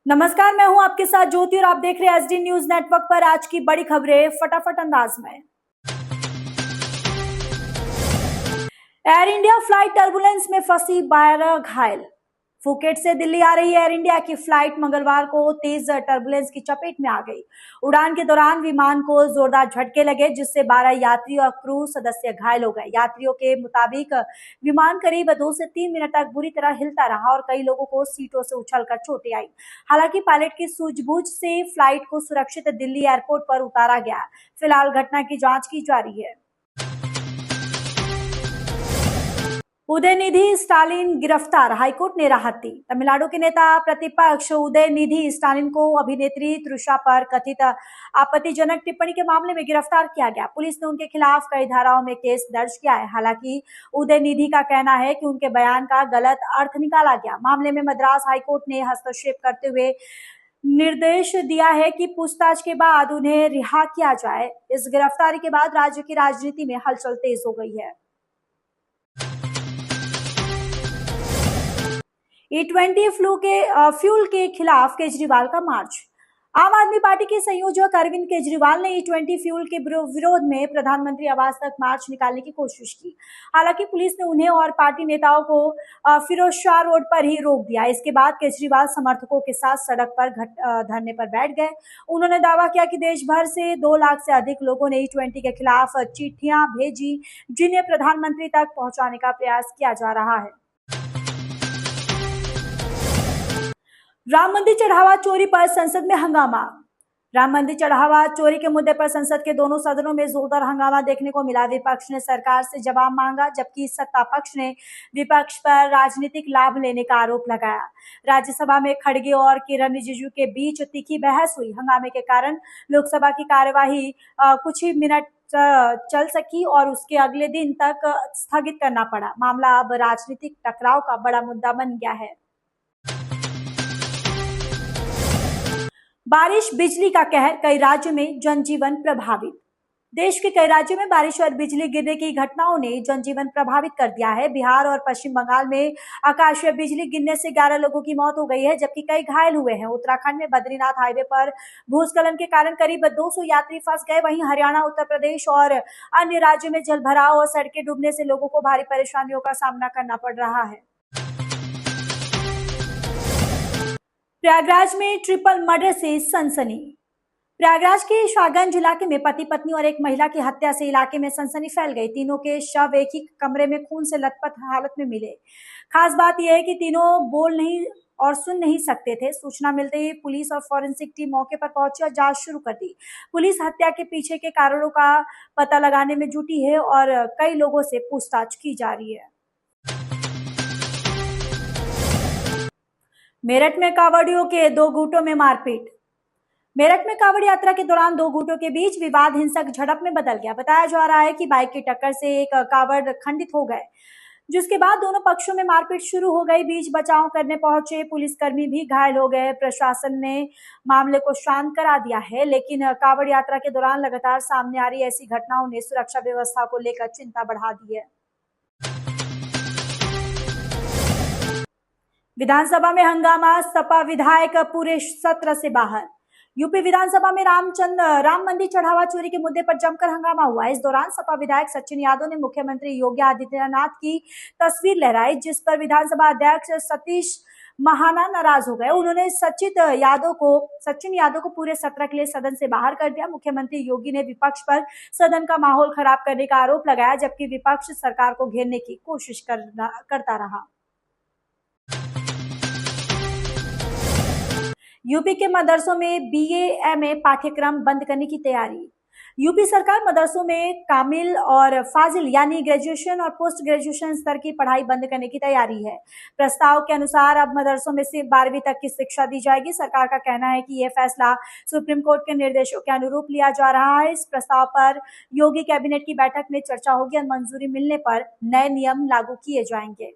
नमस्कार, मैं हूं आपके साथ ज्योति और आप देख रहे हैं एसडी न्यूज नेटवर्क पर। आज की बड़ी खबरें फटाफट अंदाज में। एयर इंडिया फ्लाइट टर्बुलेंस में फंसी 12 घायल। फुकेट से दिल्ली आ रही एयर इंडिया की फ्लाइट मंगलवार को तेज टर्बुलेंस की चपेट में आ गई। उड़ान के दौरान विमान को जोरदार झटके लगे, जिससे 12 यात्री और क्रू सदस्य घायल हो गए। यात्रियों के मुताबिक विमान करीब 2 से 3 मिनट तक बुरी तरह हिलता रहा और कई लोगों को सीटों से उछलकर चोटें आई। हालांकि पायलट की सूझबूझ से फ्लाइट को सुरक्षित दिल्ली एयरपोर्ट पर उतारा गया। फिलहाल घटना की जांच की जा रही है। उदयनिधि स्टालिन गिरफ्तार, हाईकोर्ट ने राहत दी। तमिलनाडु के नेता प्रतिपक्ष उदयनिधि स्टालिन को अभिनेत्री तृषा पर कथित आपत्तिजनक टिप्पणी के मामले में गिरफ्तार किया गया। पुलिस ने उनके खिलाफ कई धाराओं में केस दर्ज किया है। हालांकि उदयनिधि का कहना है कि उनके बयान का गलत अर्थ निकाला गया। मामले में मद्रास हाईकोर्ट ने हस्तक्षेप करते हुए निर्देश दिया है कि पूछताछ के बाद उन्हें रिहा किया जाए। इस गिरफ्तारी के बाद राज्य की राजनीति में हलचल तेज हो गई है। E20 फ्यूल के खिलाफ केजरीवाल का मार्च। आम आदमी पार्टी के संयोजक अरविंद केजरीवाल ने E20 फ्यूल के विरोध में प्रधानमंत्री आवास तक मार्च निकालने की कोशिश की। हालांकि पुलिस ने उन्हें और पार्टी नेताओं को फिरोजशाह रोड पर ही रोक दिया। इसके बाद केजरीवाल समर्थकों के साथ सड़क पर धरने पर बैठ गए। उन्होंने दावा किया कि देश भर से 2 लाख से अधिक लोगों ने E20 के खिलाफ चिट्ठियां भेजी, जिन्हें प्रधानमंत्री तक पहुंचाने का प्रयास किया जा रहा है। राम मंदिर चढ़ावा चोरी पर संसद में हंगामा। राम मंदिर चढ़ावा चोरी के मुद्दे पर संसद के दोनों सदनों में जोरदार हंगामा देखने को मिला। विपक्ष ने सरकार से जवाब मांगा, जबकि सत्ता पक्ष ने विपक्ष पर राजनीतिक लाभ लेने का आरोप लगाया। राज्यसभा में खड़गे और किरण रिजिजू के बीच तीखी बहस हुई। हंगामे के कारण लोकसभा की कार्यवाही कुछ ही मिनट चल सकी और उसके अगले दिन तक स्थगित करना पड़ा। मामला अब राजनीतिक टकराव का बड़ा मुद्दा बन गया है। बारिश बिजली का कहर, कई राज्यों में जनजीवन प्रभावित। देश के कई राज्यों में बारिश और बिजली गिरने की घटनाओं ने जनजीवन प्रभावित कर दिया है। बिहार और पश्चिम बंगाल में आकाशीय बिजली गिरने से 11 लोगों की मौत हो गई है, जबकि कई घायल हुए हैं। उत्तराखंड में बद्रीनाथ हाईवे पर भूस्खलन के कारण करीब 200 यात्री फंस गए। वहीं हरियाणा, उत्तर प्रदेश और अन्य राज्यों में जलभराव और सड़कें डूबने से लोगों को भारी परेशानियों का सामना करना पड़ रहा है। प्रयागराज में ट्रिपल मर्डर से सनसनी। प्रयागराज के शाहगंज इलाके में पति पत्नी और एक महिला की हत्या से इलाके में सनसनी फैल गई। तीनों के शव एक ही कमरे में खून से लथपथ हालत में मिले। खास बात यह है कि तीनों बोल नहीं और सुन नहीं सकते थे। सूचना मिलते ही पुलिस और फॉरेंसिक टीम मौके पर पहुंची और जांच शुरू कर दी। पुलिस हत्या के पीछे के कारणों का पता लगाने में जुटी है और कई लोगों से पूछताछ की जा रही है। मेरठ में कांवड़ियों के 2 गुटों में मारपीट। मेरठ में कांवड़ यात्रा के दौरान 2 गुटों के बीच विवाद हिंसक झड़प में बदल गया। बताया जा रहा है कि बाइक की टक्कर से एक कांवड़ खंडित हो गए, जिसके बाद दोनों पक्षों में मारपीट शुरू हो गई। बीच बचाव करने पहुंचे पुलिसकर्मी भी घायल हो गए। प्रशासन ने मामले को शांत करा दिया है, लेकिन कांवड़ यात्रा के दौरान लगातार सामने आ रही ऐसी घटनाओं ने सुरक्षा व्यवस्था को लेकर चिंता बढ़ा दी है। विधानसभा में हंगामा, सपा विधायक पूरे सत्र से बाहर। यूपी विधानसभा में राम मंदिर चढ़ावा चोरी के मुद्दे पर जमकर हंगामा हुआ। इस दौरान सपा विधायक सचिन यादव ने मुख्यमंत्री योगी आदित्यनाथ की तस्वीर लहराई, जिस पर विधानसभा अध्यक्ष सतीश महाना नाराज हो गए। उन्होंने सचिन यादव को पूरे सत्र के लिए सदन से बाहर कर दिया। मुख्यमंत्री योगी ने विपक्ष पर सदन का माहौल खराब करने का आरोप लगाया, जबकि विपक्ष सरकार को घेरने की कोशिश करता रहा। यूपी के मदरसों में BA-MA पाठ्यक्रम बंद करने की तैयारी। यूपी सरकार मदरसों में कामिल और फाजिल यानी ग्रेजुएशन और पोस्ट ग्रेजुएशन स्तर की पढ़ाई बंद करने की तैयारी है। प्रस्ताव के अनुसार अब मदरसों में सिर्फ 12वीं तक की शिक्षा दी जाएगी। सरकार का कहना है कि यह फैसला सुप्रीम कोर्ट के निर्देशों के अनुरूप लिया जा रहा है। इस प्रस्ताव पर योगी कैबिनेट की बैठक में चर्चा होगी और मंजूरी मिलने पर नए नियम लागू किए जाएंगे।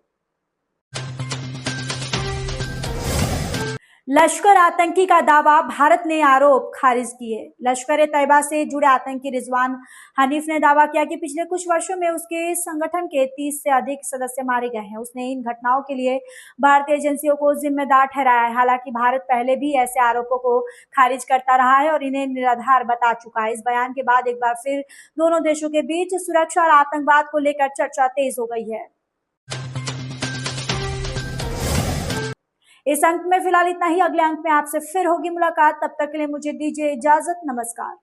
लश्कर आतंकी का दावा, भारत ने आरोप खारिज किए। लश्कर ए तैयबा से जुड़े आतंकी रिजवान हनीफ ने दावा किया कि पिछले कुछ वर्षों में उसके संगठन के 30 से अधिक सदस्य मारे गए हैं। उसने इन घटनाओं के लिए भारतीय एजेंसियों को जिम्मेदार ठहराया है। हालांकि भारत पहले भी ऐसे आरोपों को खारिज करता रहा है और इन्हें निराधार बता चुका है। इस बयान के बाद एक बार फिर दोनों देशों के बीच सुरक्षा और आतंकवाद को लेकर चर्चा तेज हो गई है। इस अंक में फिलहाल इतना ही। अगले अंक में आपसे फिर होगी मुलाकात। तब तक के लिए मुझे दीजिए इजाजत। नमस्कार।